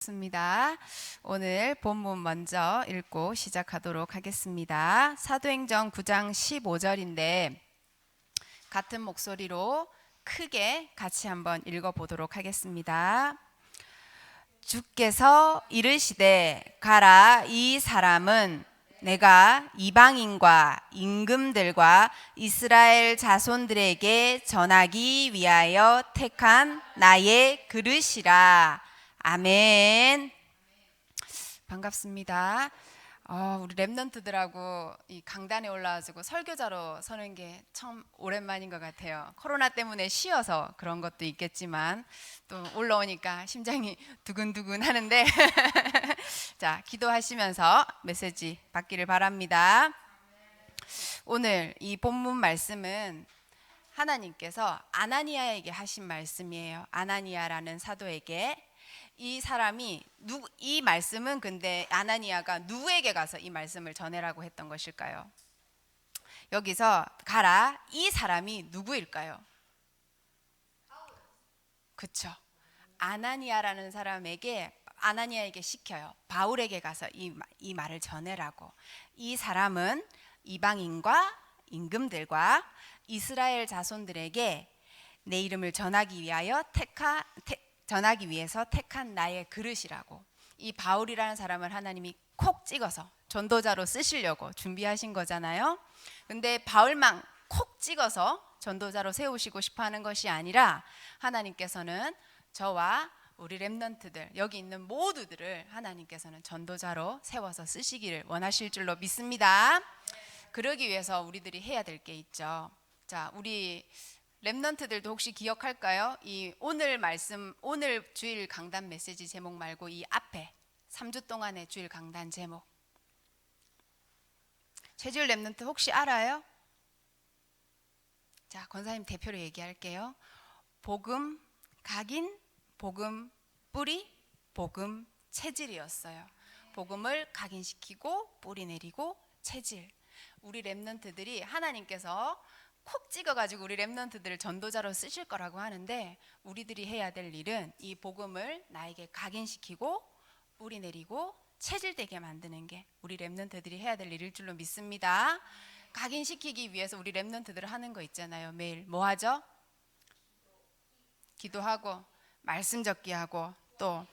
습니다. 오늘 본문 먼저 읽고 시작하도록 하겠습니다. 사도행전 9장 15절인데 같은 목소리로 크게 같이 한번 읽어보도록 하겠습니다. 주께서 이르시되 가라, 이 사람은 내가 이방인과 임금들과 이스라엘 자손들에게 전하기 위하여 택한 나의 그릇이라. 아멘. 반갑습니다. 우리 랩런트들하고 이 강단에 올라와가지고 설교자로 서는 게 참 오랜만인 것 같아요. 코로나 때문에 쉬어서 그런 것도 있겠지만 또 올라오니까 심장이 두근두근 하는데 자, 기도하시면서 메시지 받기를 바랍니다. 오늘 이 본문 말씀은 하나님께서 아나니아에게 하신 말씀이에요. 아나니아라는 사도에게. 이 사람이 이 말씀은 근데 아나니아가 누구에게 가서 이 말씀을 전해라고 했던 것일까요? 여기서 가라, 이 사람이 누구일까요? 그쵸. 아나니아라는 사람에게, 아나니아에게 시켜요. 바울에게 가서 이 말을 전해라고. 이 사람은 이방인과 임금들과 이스라엘 자손들에게 내 이름을 전하기 위해서 택한 나의 그릇이라고. 이 바울이라는 사람을 하나님이 콕 찍어서 전도자로 쓰시려고 준비하신 거잖아요. 근데 바울만 콕 찍어서 전도자로 세우시고 싶어 하는 것이 아니라 하나님께서는 저와 우리 랩런트들, 여기 있는 모두들을 하나님께서는 전도자로 세워서 쓰시기를 원하실 줄로 믿습니다. 그러기 위해서 우리들이 해야 될 게 있죠. 자, 우리 랩런트들도 혹시 기억할까요? 이 오늘 주일 강단 메시지 제목 말고 이 앞에 3주 동안의 주일 강단 제목, 최주일 랩런트 혹시 알아요? 자, 권사님 대표로 얘기할게요. 복음 각인, 복음 뿌리, 복음 체질이었어요. 복음을 각인시키고 뿌리 내리고 체질. 우리 랩런트들이 하나님께서 콕 찍어가지고 우리 랩런트들을 전도자로 쓰실 거라고 하는데, 우리들이 해야 될 일은 이 복음을 나에게 각인시키고 뿌리 내리고 체질되게 만드는 게 우리 랩런트들이 해야 될 일일 줄로 믿습니다. 각인시키기 위해서 우리 랩런트들 하는 거 있잖아요. 매일 뭐 하죠? 기도하고 말씀 적기 하고 또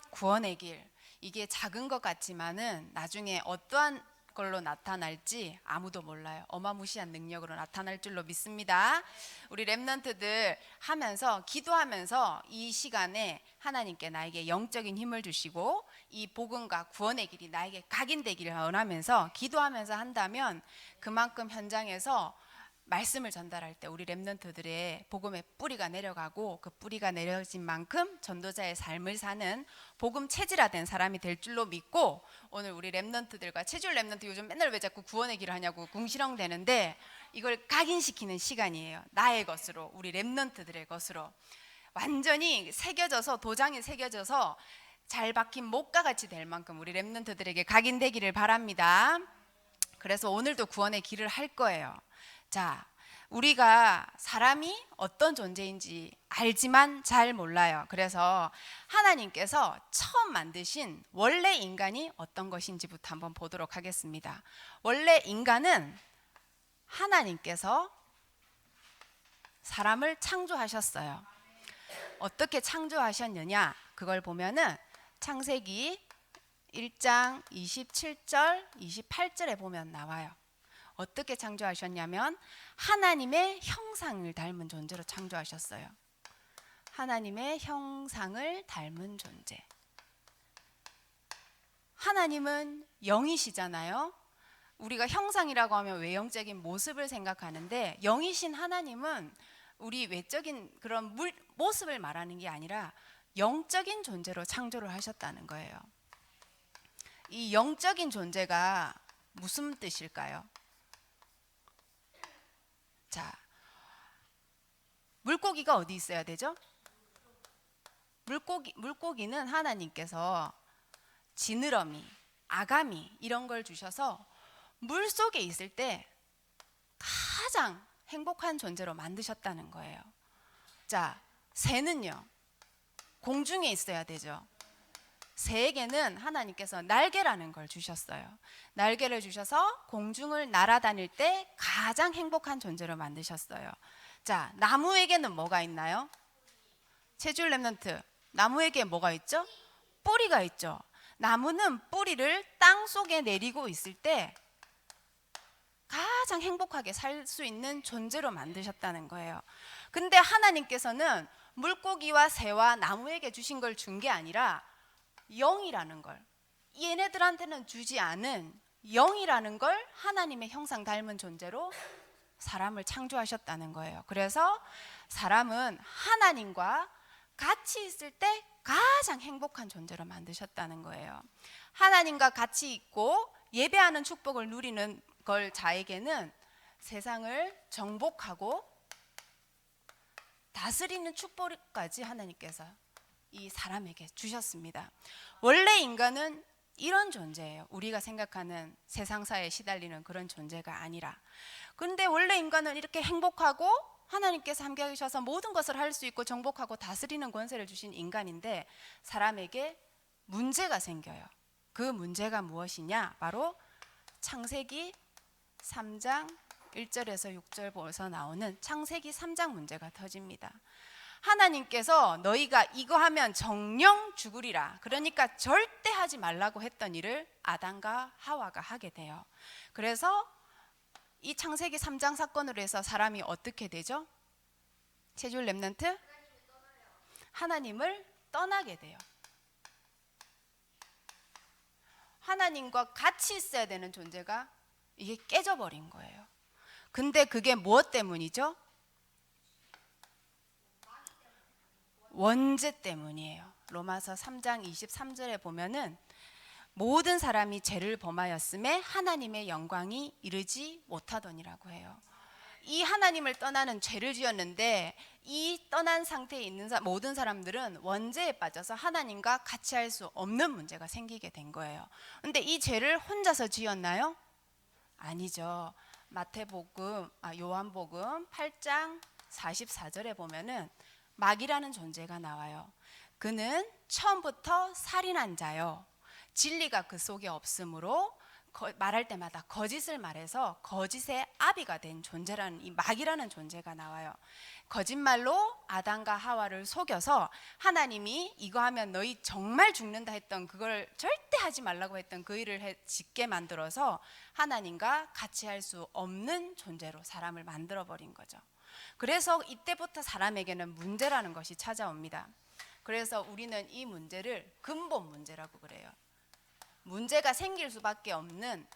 구원의 길. 이게 작은 것 같지만은 나중에 어떠한 걸로 나타날지 아무도 몰라요. 어마무시한 능력으로 나타날 줄로 믿습니다. 우리 랩런트들 하면서, 기도하면서 이 시간에 하나님께 나에게 영적인 힘을 주시고 이 복음과 구원의 길이 나에게 각인되기를 원하면서 기도하면서 한다면 그만큼 현장에서 말씀을 전달할 때 우리 랩런트들의 복음의 뿌리가 내려가고 그 뿌리가 내려진 만큼 전도자의 삶을 사는 복음 체질화된 사람이 될 줄로 믿고, 오늘 우리 랩런트들과 체질 랩런트 요즘 맨날 왜 자꾸 구원의 길을 하냐고 궁시렁대는데 이걸 각인시키는 시간이에요. 나의 것으로, 우리 랩런트들의 것으로 완전히 새겨져서, 도장이 새겨져서 잘 박힌 목과 같이 될 만큼 우리 랩런트들에게 각인되기를 바랍니다. 그래서 오늘도 구원의 길을 할 거예요. 자, 우리가 사람이 어떤 존재인지 알지만 잘 몰라요. 그래서 하나님께서 처음 만드신 원래 인간이 어떤 것인지부터 한번 보도록 하겠습니다. 원래 인간은 하나님께서 사람을 창조하셨어요. 어떻게 창조하셨느냐? 그걸 보면은 창세기 1장 27절, 28절에 보면 나와요. 어떻게 창조하셨냐면 하나님의 형상을 닮은 존재로 창조하셨어요. 하나님의 형상을 닮은 존재. 하나님은 영이시잖아요. 우리가 형상이라고 하면 외형적인 모습을 생각하는데, 영이신 하나님은 우리 외적인 그런 모습을 말하는 게 아니라 영적인 존재로 창조를 하셨다는 거예요. 이 영적인 존재가 무슨 뜻일까요? 자, 물고기가 어디 있어야 되죠? 물고기는 하나님께서 지느러미, 아가미 이런 걸 주셔서 물 속에 있을 때 가장 행복한 존재로 만드셨다는 거예요. 자, 새는요, 공중에 있어야 되죠. 새에게는 하나님께서 날개라는 걸 주셨어요. 날개를 주셔서 공중을 날아다닐 때 가장 행복한 존재로 만드셨어요. 자, 나무에게는 뭐가 있나요? 제줄 랩넌트, 나무에게 뭐가 있죠? 뿌리가 있죠. 나무는 뿌리를 땅 속에 내리고 있을 때 가장 행복하게 살 수 있는 존재로 만드셨다는 거예요. 근데 하나님께서는 물고기와 새와 나무에게 주신 걸 준 게 아니라 영이라는 걸, 얘네들한테는 주지 않은 영이라는 걸 하나님의 형상 닮은 존재로 사람을 창조하셨다는 거예요. 그래서 사람은 하나님과 같이 있을 때 가장 행복한 존재로 만드셨다는 거예요. 하나님과 같이 있고 예배하는 축복을 누리는 걸 자에게는 세상을 정복하고 다스리는 축복까지 하나님께서 이 사람에게 주셨습니다. 원래 인간은 이런 존재예요. 우리가 생각하는 세상사에 시달리는 그런 존재가 아니라. 그런데 원래 인간은 이렇게 행복하고 하나님께서 함께 계셔서 모든 것을 할 수 있고 정복하고 다스리는 권세를 주신 인간인데 사람에게 문제가 생겨요. 그 문제가 무엇이냐? 바로 창세기 3장 1절에서 6절 보면서 나오는 창세기 3장 문제가 터집니다. 하나님께서 너희가 이거 하면 정령 죽으리라. 그러니까 절대 하지 말라고 했던 일을 아담과 하와가 하게 돼요. 그래서 이 창세기 3장 사건으로 해서 사람이 어떻게 되죠? 제줄 랩넌트? 하나님을 떠나게 돼요. 하나님과 같이 있어야 되는 존재가 이게 깨져버린 거예요. 근데 그게 무엇 때문이죠? 원죄 때문이에요. 로마서 3장 23절에 보면은 모든 사람이 죄를 범하였음에 하나님의 영광이 이르지 못하더니라고 해요. 이 하나님을 떠나는 죄를 지었는데 이 떠난 상태에 있는 모든 사람들은 원죄에 빠져서 하나님과 같이 할 수 없는 문제가 생기게 된 거예요. 근데 이 죄를 혼자서 지었나요? 아니죠. 요한복음 8장 44절에 보면은 마귀라는 존재가 나와요. 그는 처음부터 살인한 자요. 진리가 그 속에 없으므로 말할 때마다 거짓을 말해서 거짓의 아비가 된 존재라는 이 마귀라는 존재가 나와요. 거짓말로 아담과 하와를 속여서 하나님이 이거 하면 너희 정말 죽는다 했던 그걸 절대 하지 말라고 했던 그 일을 짓게 만들어서 하나님과 같이 할 수 없는 존재로 사람을 만들어버린 거죠. 그래서 이때부터 사람에게는 문제라는 것이 찾아옵니다. 그래서 우리는 이 문제를 근본 문제라고 그래요. 문제가 생길 수밖에 없는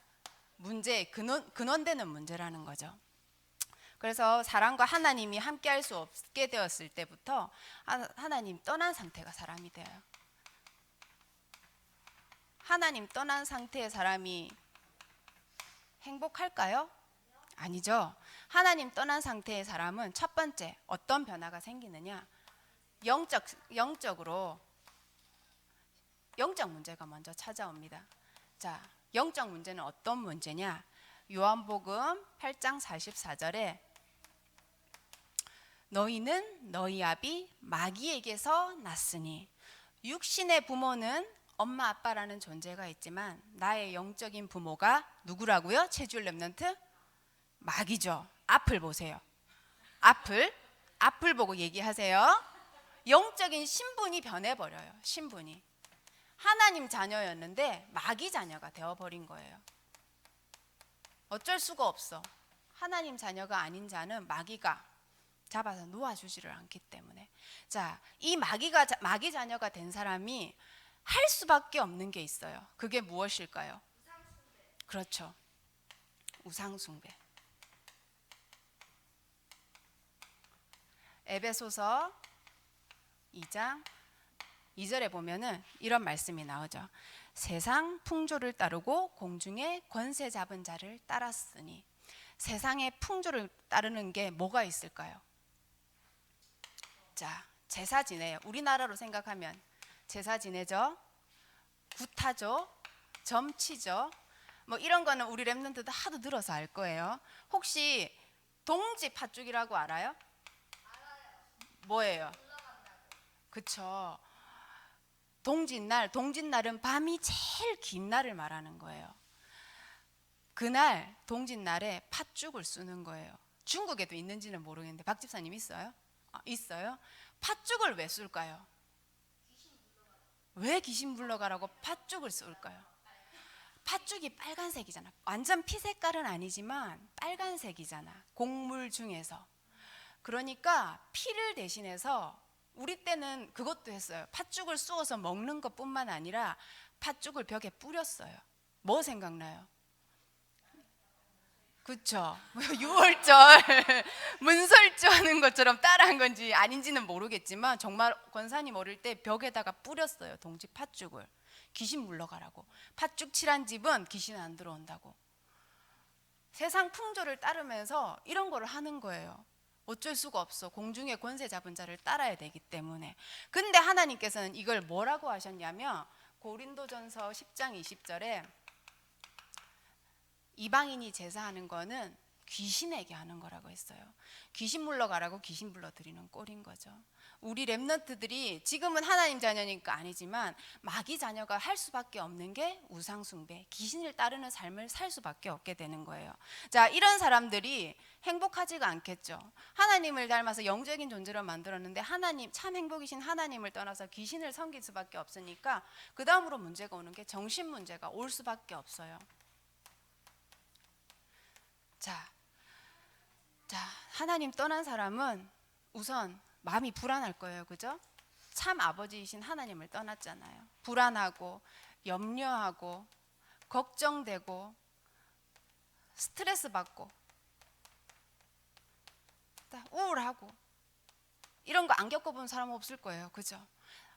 문제의 근원되는 문제라는 거죠. 그래서 사람과 하나님이 함께 할 수 없게 되었을 때부터 하나님 떠난 상태가 사람이 돼요. 하나님 떠난 상태의 사람이 행복할까요? 아니죠. 하나님 떠난 상태의 사람은 첫 번째 어떤 변화가 생기느냐? 영적으로 영적 문제가 먼저 찾아옵니다. 자, 영적 문제는 어떤 문제냐? 요한복음 8장 44절에 너희는 너희 아비 마귀에게서 났으니 육신의 부모는 엄마 아빠라는 존재가 있지만 나의 영적인 부모가 누구라고요? 제줄 랩넌트? 마귀죠. 앞을 보세요. 앞을 보고 얘기하세요. 영적인 신분이 변해버려요. 신분이 하나님 자녀였는데 마귀 자녀가 되어버린 거예요. 어쩔 수가 없어. 하나님 자녀가 아닌 자는 마귀가 잡아서 놓아주지를 않기 때문에. 자, 이 마귀 자녀가 된 사람이 할 수밖에 없는 게 있어요. 그게 무엇일까요? 그렇죠. 우상숭배. 에베소서 2장 2절에 보면은 이런 말씀이 나오죠. 세상 풍조를 따르고 공중의 권세 잡은 자를 따랐으니. 세상의 풍조를 따르는 게 뭐가 있을까요? 자, 제사 지내요. 우리나라로 생각하면 제사 지내죠. 굿하죠. 점치죠. 뭐 이런 거는 우리 랩런트도 하도 들어서 알 거예요. 혹시 동지 팥죽이라고 알아요? 뭐예요? 그쵸. 동짓날은 밤이 제일 긴 날을 말하는 거예요. 그날 동짓날에 팥죽을 쓰는 거예요. 중국에도 있는지는 모르겠는데 박 집사님 있어요? 있어요? 팥죽을 왜 쓸까요? 왜 귀신 물러가라고 팥죽을 쏠까요? 팥죽이 빨간색이잖아. 완전 피 색깔은 아니지만 빨간색이잖아. 곡물 중에서. 그러니까 피를 대신해서 우리 때는 그것도 했어요. 팥죽을 쏘아서 먹는 것뿐만 아니라 팥죽을 벽에 뿌렸어요. 뭐 생각나요? 그쵸? 6월절 문설주 하는 것처럼 따라한 건지 아닌지는 모르겠지만 정말 권사님 어릴 때 벽에다가 뿌렸어요. 동지 팥죽을. 귀신 물러가라고. 팥죽 칠한 집은 귀신 안 들어온다고. 세상 풍조를 따르면서 이런 거를 하는 거예요. 어쩔 수가 없어. 공중의 권세 잡은 자를 따라야 되기 때문에. 근데 하나님께서는 이걸 뭐라고 하셨냐면 고린도전서 10장 20절에 이방인이 제사하는 거는 귀신에게 하는 거라고 했어요. 귀신 물러가라고 귀신 불러들이는 꼴인 거죠. 우리 랩런트들이 지금은 하나님 자녀니까 아니지만 마귀 자녀가 할 수밖에 없는 게 우상 숭배, 귀신을 따르는 삶을 살 수밖에 없게 되는 거예요. 자, 이런 사람들이 행복하지가 않겠죠. 하나님을 닮아서 영적인 존재로 만들었는데 하나님, 참 행복이신 하나님을 떠나서 귀신을 섬길 수밖에 없으니까 그 다음으로 문제가 오는 게 정신 문제가 올 수밖에 없어요. 자, 하나님 떠난 사람은 우선 마음이 불안할 거예요. 그죠? 참 아버지이신 하나님을 떠났잖아요. 불안하고 염려하고 걱정되고 스트레스 받고 우울하고 이런 거 안 겪어본 사람 없을 거예요. 그죠?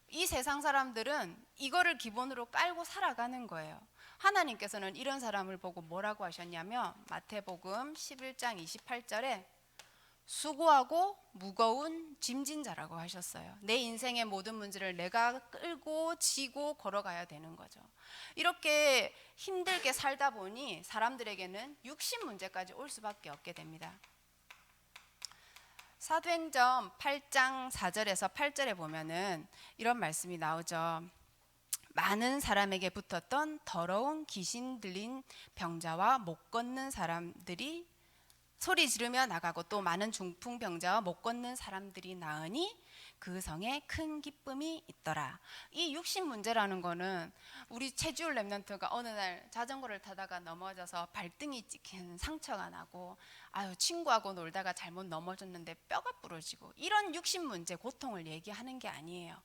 이 세상 사람들은 이거를 기본으로 깔고 살아가는 거예요. 하나님께서는 이런 사람을 보고 뭐라고 하셨냐면 마태복음 11장 28절에 수고하고 무거운 짐진 자라고 하셨어요. 내 인생의 모든 문제를 내가 끌고 지고 걸어가야 되는 거죠. 이렇게 힘들게 살다 보니 사람들에게는 육신 문제까지 올 수밖에 없게 됩니다. 사도행전 8장 4절에서 8절에 보면은 이런 말씀이 나오죠. 많은 사람에게 붙었던 더러운 귀신 들린 병자와 못 걷는 사람들이 소리 지르며 나가고 또 많은 중풍병자와 못 걷는 사람들이 나으니 그 성에 큰 기쁨이 있더라. 이 육신 문제라는 거는 우리 체주울 랩런트가 어느 날 자전거를 타다가 넘어져서 발등이 찍힌 상처가 나고 아유 친구하고 놀다가 잘못 넘어졌는데 뼈가 부러지고 이런 육신 문제 고통을 얘기하는 게 아니에요.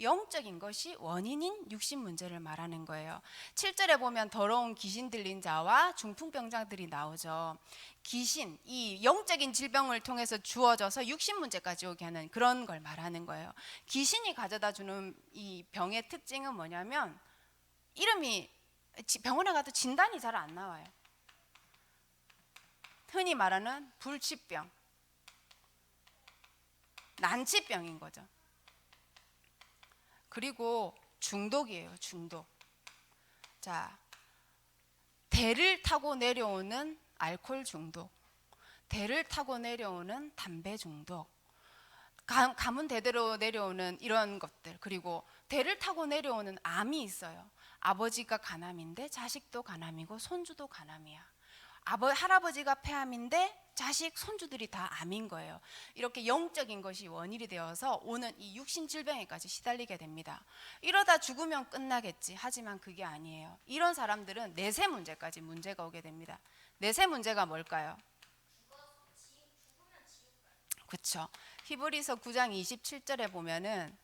영적인 것이 원인인 육신 문제를 말하는 거예요. 7절에 보면 더러운 귀신 들린 자와 중풍병자들이 나오죠. 귀신, 이 영적인 질병을 통해서 주어져서 육신 문제까지 오게 하는 그런 걸 말하는 거예요. 귀신이 가져다 주는 이 병의 특징은 뭐냐면 이름이 병원에 가도 진단이 잘 안 나와요. 흔히 말하는 불치병, 난치병인 거죠. 그리고 중독이에요. 중독. 자, 대를 타고 내려오는 알코올 중독, 대를 타고 내려오는 담배 중독, 가문 대대로 내려오는 이런 것들, 그리고 대를 타고 내려오는 암이 있어요. 아버지가 간암인데 자식도 간암이고 손주도 간암이야. 할아버지가 폐암인데 자식, 손주들이 다 암인 거예요. 이렇게 영적인 것이 원인이 되어서 오는 이 육신 질병에까지 시달리게 됩니다. 이러다 죽으면 끝나겠지. 하지만 그게 아니에요. 이런 사람들은 내세 문제까지 문제가 오게 됩니다. 내세 문제가 뭘까요? 그렇죠. 히브리서 9장 27절에 보면은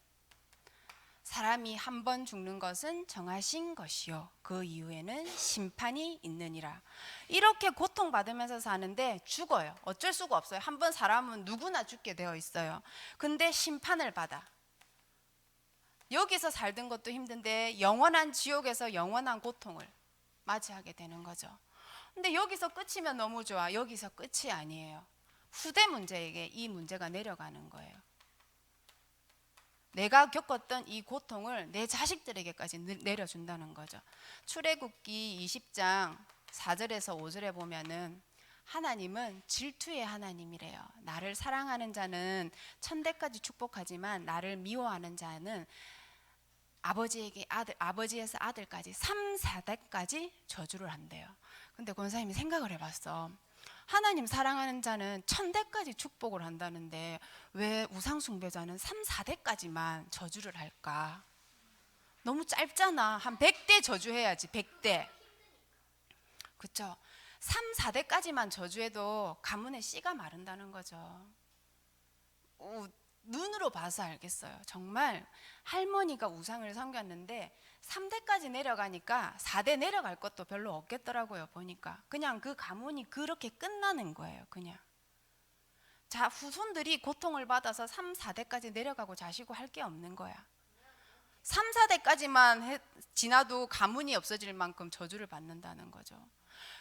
사람이 한 번 죽는 것은 정하신 것이요 그 이후에는 심판이 있느니라. 이렇게 고통받으면서 사는데 죽어요. 어쩔 수가 없어요. 한 번 사람은 누구나 죽게 되어 있어요. 근데 심판을 받아. 여기서 살던 것도 힘든데 영원한 지옥에서 영원한 고통을 맞이하게 되는 거죠. 근데 여기서 끝이면 너무 좋아. 여기서 끝이 아니에요. 후대 문제에게 이 문제가 내려가는 거예요. 내가 겪었던 이 고통을 내 자식들에게까지 내려준다는 거죠. 출애굽기 20장 4절에서 5절에 보면은 하나님은 질투의 하나님이래요. 나를 사랑하는 자는 천대까지 축복하지만 나를 미워하는 자는 아버지에서 아들까지 3, 4대까지 저주를 한대요. 근데 권사님이 생각을 해봤어. 하나님 사랑하는 자는 1000대까지 축복을 한다는데 왜 우상 숭배자는 3, 4대까지만 저주를 할까? 너무 짧잖아. 한 100대 저주해야지. 100대. 그쵸? 3, 4대까지만 저주해도 가문의 씨가 마른다는 거죠. 눈으로 봐서 알겠어요. 정말 할머니가 우상을 섬겼는데 3대까지 내려가니까 4대 내려갈 것도 별로 없겠더라고요. 보니까 그냥 그 가문이 그렇게 끝나는 거예요. 그냥 자, 후손들이 고통을 받아서 3, 4대까지 내려가고 자시고 할 게 없는 거야. 3, 4대까지만 지나도 가문이 없어질 만큼 저주를 받는다는 거죠.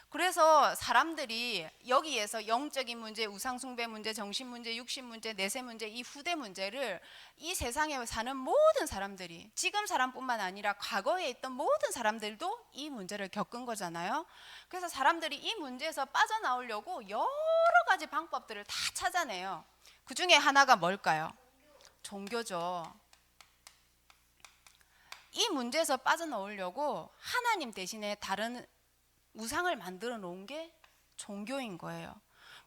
그래서 사람들이 여기에서 영적인 문제, 우상숭배 문제, 정신 문제, 육신 문제, 내세 문제, 이 후대 문제를 이 세상에 사는 모든 사람들이, 지금 사람뿐만 아니라 과거에 있던 모든 사람들도 이 문제를 겪은 거잖아요. 그래서 사람들이 이 문제에서 빠져나오려고 여러 가지 방법들을 다 찾아내요. 그 중에 하나가 뭘까요? 종교죠. 이 문제에서 빠져나오려고 하나님 대신에 다른 우상을 만들어 놓은 게 종교인 거예요.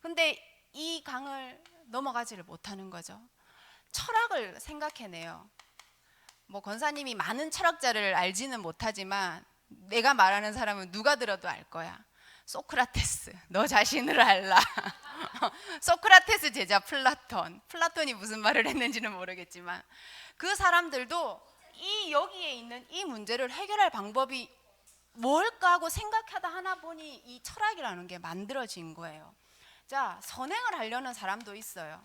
근데 이 강을 넘어가지를 못하는 거죠. 철학을 생각해내요. 뭐 권사님이 많은 철학자를 알지는 못하지만 내가 말하는 사람은 누가 들어도 알 거야. 소크라테스, 너 자신을 알라. 소크라테스 제자 플라톤이 무슨 말을 했는지는 모르겠지만 그 사람들도 이 여기에 있는 이 문제를 해결할 방법이 뭘까 하고 생각하다 하나 보니 이 철학이라는 게 만들어진 거예요. 자, 선행을 하려는 사람도 있어요.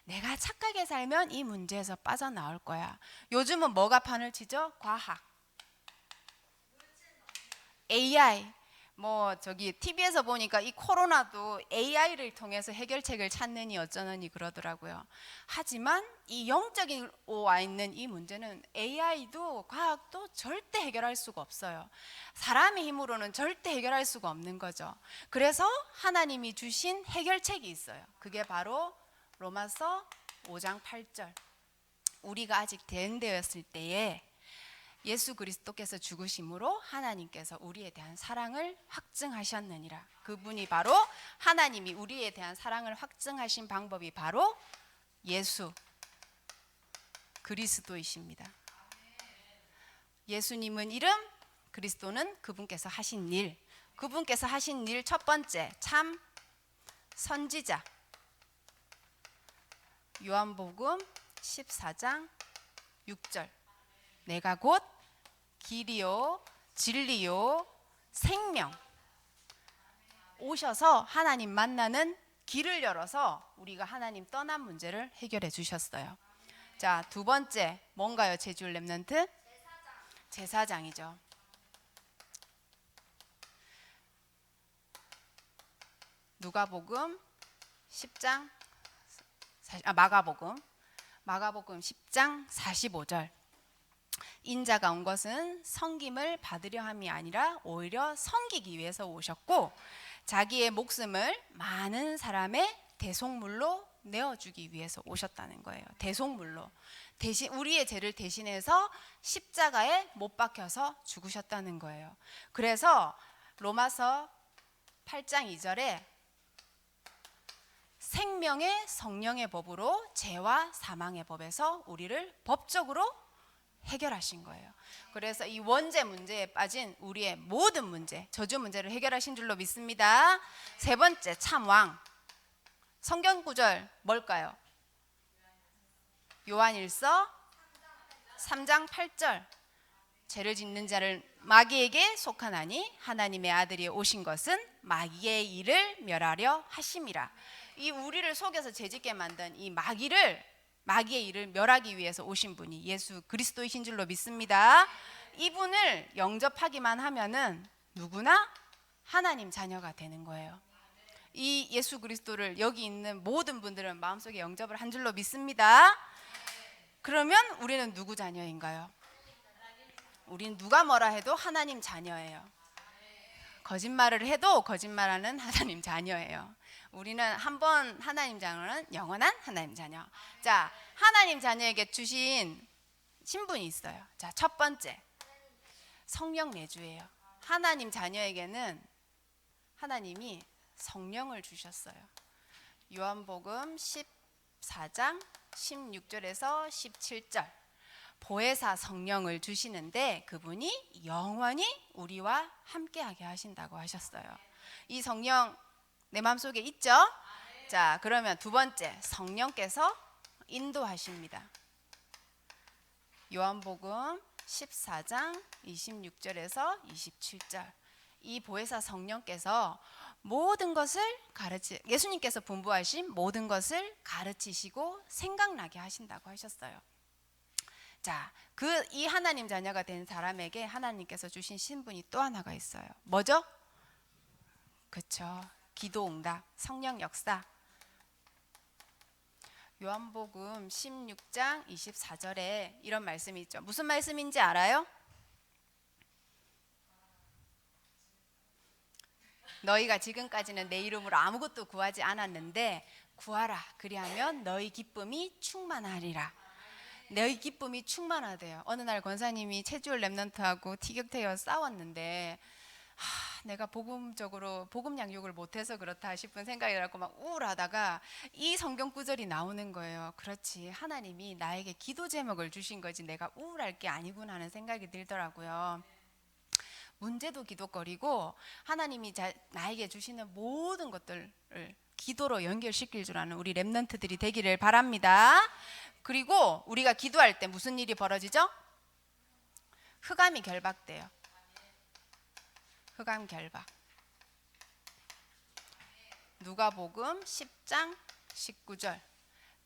내가 착하게 살면 이 문제에서 빠져나올 거야. 요즘은 뭐가 판을 치죠? 과학, AI. 뭐 저기 TV에서 보니까 이 코로나도 AI를 통해서 해결책을 찾느니 어쩌느니 그러더라고요. 하지만 이 영적인 와 있는 이 문제는 AI도 과학도 절대 해결할 수가 없어요. 사람의 힘으로는 절대 해결할 수가 없는 거죠. 그래서 하나님이 주신 해결책이 있어요. 그게 바로 로마서 5장 8절. 우리가 아직 대응되었을 때에 예수 그리스도께서 죽으심으로 하나님께서 우리에 대한 사랑을 확증하셨느니라. 그분이 바로 하나님이 우리에 대한 사랑을 확증하신 방법이 바로 예수 그리스도이십니다. 예수님은 이름, 그리스도는 그분께서 하신 일. 그분께서 하신 일 첫 번째, 참 선지자. 요한복음 14장 6절. 내가 곧 길이요 진리요 생명. 오셔서 하나님 만나는 길을 열어서 우리가 하나님 떠난 문제를 해결해 주셨어요. 자, 두 번째 뭔가요? 제주 렘넌트? 제사장이죠. 누가복음 10장 마가복음 10장 45절. 인자가 온 것은 섬김을 받으려 함이 아니라 오히려 섬기기 위해서 오셨고 자기의 목숨을 많은 사람의 대속물로 내어주기 위해서 오셨다는 거예요. 대속물로 대신 우리의 죄를 대신해서 십자가에 못 박혀서 죽으셨다는 거예요. 그래서 로마서 8장 2절에 생명의 성령의 법으로 죄와 사망의 법에서 우리를 법적으로 해결하신 거예요. 그래서 이 원죄 문제에 빠진 우리의 모든 문제, 저주 문제를 해결하신 줄로 믿습니다. 세 번째, 참왕. 성경 구절 뭘까요? 요한일서 3장 8절. 죄를 짓는 자를 마귀에게 속하나니 하나님의 아들이 오신 것은 마귀의 일을 멸하려 하심이라. 이 우리를 속여서 죄짓게 만든 이 마귀의 일을 멸하기 위해서 오신 분이 예수 그리스도이신 줄로 믿습니다. 이분을 영접하기만 하면은 누구나 하나님 자녀가 되는 거예요. 이 예수 그리스도를 여기 있는 모든 분들은 마음속에 영접을 한 줄로 믿습니다. 그러면 우리는 누구 자녀인가요? 우리는 누가 뭐라 해도 하나님 자녀예요. 거짓말을 해도 거짓말하는 하나님 자녀예요. 우리는 한번 하나님 자녀는 영원한 하나님 자녀. 자, 하나님 자녀에게 주신 신분이 있어요. 자, 첫 번째 성령 내주예요. 하나님 자녀에게는 하나님이 성령을 주셨어요. 요한복음 14장 16절에서 17절 보혜사 성령을 주시는데 그분이 영원히 우리와 함께하게 하신다고 하셨어요. 이 성령 내 마음속에 있죠? 자, 그러면 두 번째 성령께서 인도하십니다. 요한복음 14장 26절에서 27절 이 보혜사 성령께서 모든 것을 예수님께서 분부하신 모든 것을 가르치시고 생각나게 하신다고 하셨어요. 자, 이 하나님 자녀가 된 사람에게 하나님께서 주신 신분이 또 하나가 있어요. 뭐죠? 그렇죠. 기도응답, 성령 역사. 요한복음 16장 24절에 이런 말씀이 있죠. 무슨 말씀인지 알아요? 너희가 지금까지는 내 이름으로 아무것도 구하지 않았는데 구하라. 그리하면 너희 기쁨이 충만하리라. 너희 기쁨이 충만하대요. 어느 날 권사님이 체주얼 랩넌트하고 티격태격 싸웠는데 내가 복음적으로 복음 양육을 못해서 그렇다 싶은 생각이 들었고 막 우울하다가 이 성경 구절이 나오는 거예요. 그렇지, 하나님이 나에게 기도 제목을 주신 거지 내가 우울할 게 아니구나 하는 생각이 들더라고요. 문제도 기도거리고 하나님이 나에게 주시는 모든 것들을 기도로 연결시킬 줄 아는 우리 랩넌트들이 되기를 바랍니다. 그리고 우리가 기도할 때 무슨 일이 벌어지죠? 흑암이 결박돼요. 흑암 결박. 누가복음 10장 19절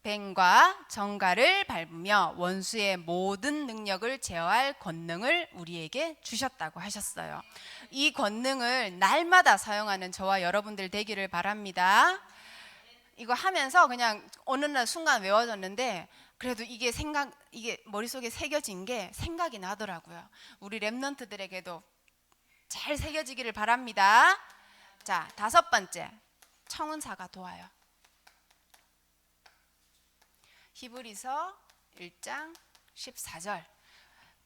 뱀과 정갈을 밟으며 원수의 모든 능력을 제어할 권능을 우리에게 주셨다고 하셨어요. 이 권능을 날마다 사용하는 저와 여러분들 되기를 바랍니다. 이거 하면서 그냥 어느 날 순간 외워졌는데 그래도 이게 머릿속에 새겨진 게 생각이 나더라고요. 우리 랩넌트들에게도 잘 새겨지기를 바랍니다. 자, 다섯 번째, 청은사가 도와요. 히브리서 1장 14절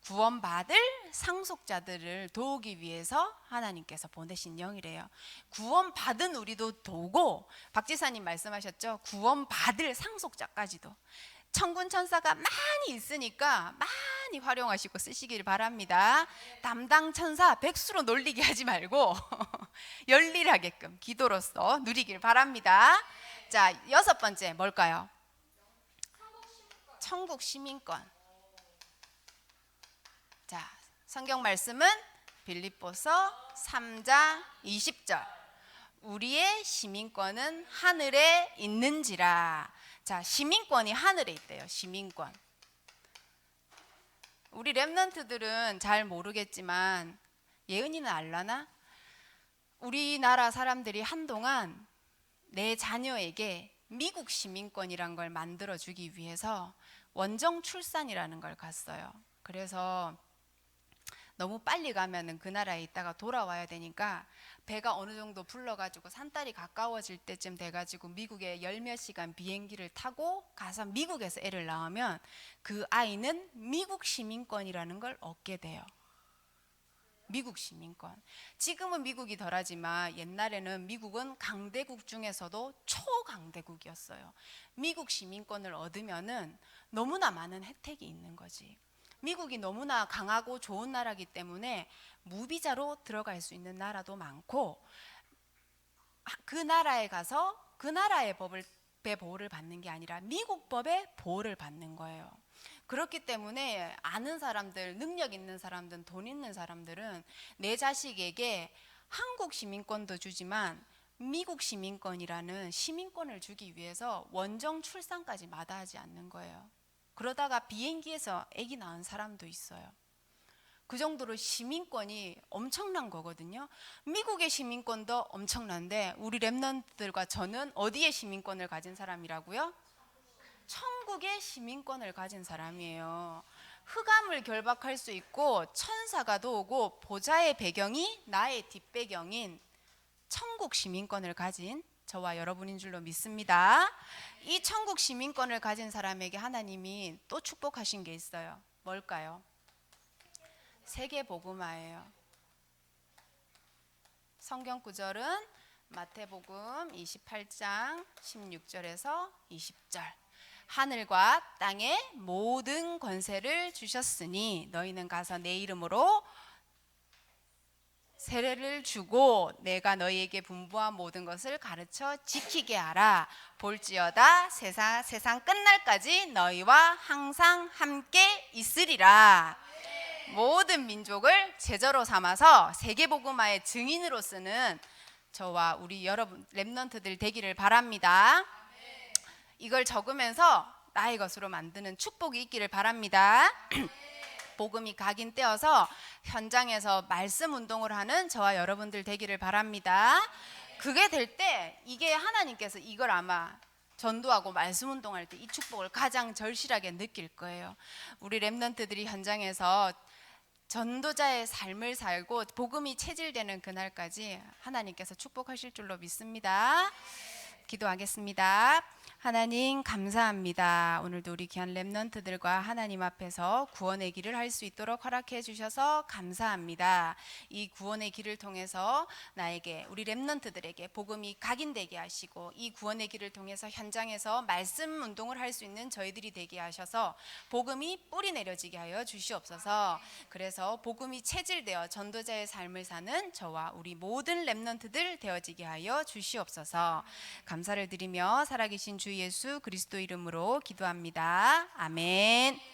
구원받을 상속자들을 도우기 위해서 하나님께서 보내신 영이래요. 구원받은 우리도 도우고 박 지사님 말씀하셨죠? 구원받을 상속자까지도. 천군 천사가 많이 있으니까 많이 활용하시고 쓰시길 바랍니다. 담당 천사 백수로 놀리게 하지 말고 열일하게끔 기도로서 누리길 바랍니다. 자, 여섯 번째 뭘까요? 천국 시민권. 자, 성경 말씀은 빌립보서 3장 20절 우리의 시민권은 하늘에 있는지라. 자, 시민권이 하늘에 있대요. 시민권. 우리 랩넌트들은 잘 모르겠지만 예은이는 알라나? 우리나라 사람들이 한동안 내 자녀에게 미국 시민권이란 걸 만들어주기 위해서 원정 출산이라는 걸 갔어요. 그래서 너무 빨리 가면은 그 나라에 있다가 돌아와야 되니까 배가 어느 정도 불러가지고 산딸이 가까워질 때쯤 돼가지고 미국에 열 몇 시간 비행기를 타고 가서 미국에서 애를 낳으면 그 아이는 미국 시민권이라는 걸 얻게 돼요. 미국 시민권. 지금은 미국이 덜하지만 옛날에는 미국은 강대국 중에서도 초강대국이었어요. 미국 시민권을 얻으면은 너무나 많은 혜택이 있는 거지. 미국이 너무나 강하고 좋은 나라이기 때문에 무비자로 들어갈 수 있는 나라도 많고 그 나라에 가서 그 나라의 법의 보호를 받는 게 아니라 미국 법의 보호를 받는 거예요. 그렇기 때문에 아는 사람들, 능력 있는 사람들, 돈 있는 사람들은 내 자식에게 한국 시민권도 주지만 미국 시민권이라는 시민권을 주기 위해서 원정 출산까지 마다하지 않는 거예요. 그러다가 비행기에서 아기 낳은 사람도 있어요. 그 정도로 시민권이 엄청난 거거든요. 미국의 시민권도 엄청난데 우리 랩넌트들과 저는 어디의 시민권을 가진 사람이라고요? 천국의 시민권을 가진 사람이에요. 흑암을 결박할 수 있고 천사가 오고 보좌의 배경이 나의 뒷배경인 천국 시민권을 가진 저와 여러분인 줄로 믿습니다. 이 천국 시민권을 가진 사람에게 하나님이 또 축복하신 게 있어요. 뭘까요? 세계복음화예요. 성경 구절은 마태복음 28장 16절에서 20절. 하늘과 땅의 모든 권세를 주셨으니 너희는 가서 내 이름으로 세례를 주고 내가 너희에게 분부한 모든 것을 가르쳐 지키게 하라. 볼지어다 세상 끝날까지 너희와 항상 함께 있으리라. 모든 민족을 제자로 삼아서 세계복음화의 증인으로 쓰는 저와 우리 여러분 렘넌트들 되기를 바랍니다. 이걸 적으면서 나의 것으로 만드는 축복이 있기를 바랍니다. 복음이 각인되어서 현장에서 말씀 운동을 하는 저와 여러분들 되기를 바랍니다. 그게 될 때 이게 하나님께서 이걸 아마 전도하고 말씀 운동할 때 이 축복을 가장 절실하게 느낄 거예요. 우리 렘넌트들이 현장에서 전도자의 삶을 살고 복음이 체질되는 그날까지 하나님께서 축복하실 줄로 믿습니다. 기도하겠습니다. 하나님 감사합니다. 오늘도 우리 귀한 렘넌트들과 하나님 앞에서 구원의 길을 할 수 있도록 허락해 주셔서 감사합니다. 이 구원의 길을 통해서 나에게 우리 렘넌트들에게 복음이 각인되게 하시고 이 구원의 길을 통해서 현장에서 말씀 운동을 할 수 있는 저희들이 되게 하셔서 복음이 뿌리 내려지게 하여 주시옵소서. 그래서 복음이 체질되어 전도자의 삶을 사는 저와 우리 모든 렘넌트들 되어지게 하여 주시옵소서. 감사를 드리며 살아계신 주 예수 그리스도 이름으로 기도합니다. 아멘.